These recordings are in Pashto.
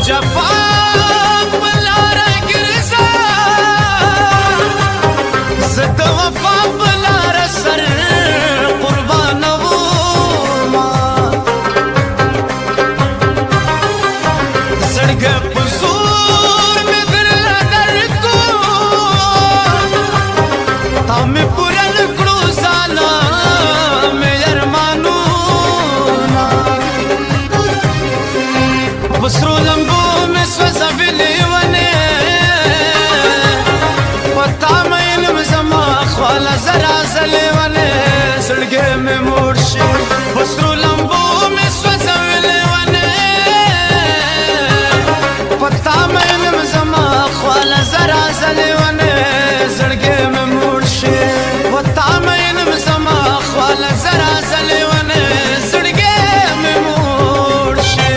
جفا بلار ګرځا زد وفا بلار سر قربان وما زړګ پزور مې درل درکو تا مې پورل کړو زانا مې ارمانو بسرو لمبو میں سوزوی لیوانے پتا میں علم زما خوالا زرا زلیوانے زڑگے میں مرشی بسرو لمبو میں سوزوی لیوانے پتا میں علم زما خوالا زرا زلیوانے زڑگے میں مرشی پتا میں علم زما خوالا زرا زلیوانے زڑگے میں مرشی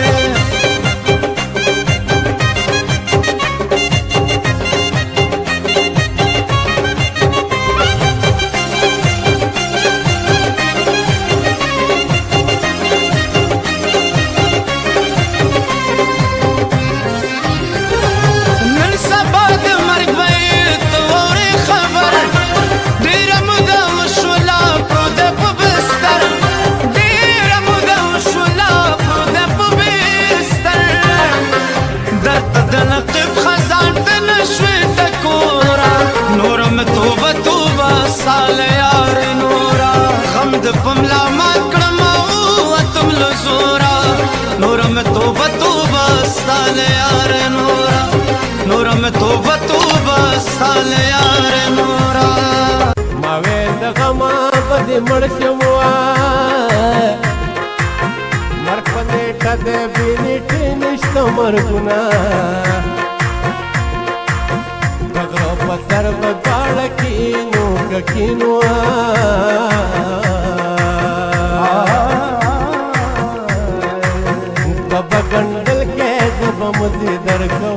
سال یار نورا غمد پملا مات کړما او اتم لزورا نورم توبه توبه سال یار نورا نورم توبه توبه سال یار نورا ما وې د غما بد مرشموا مر پدې کد بینټ نشته مرګنا دغه پسر بغاړ کینو کینوا بابا گندل کې زب مزي درکو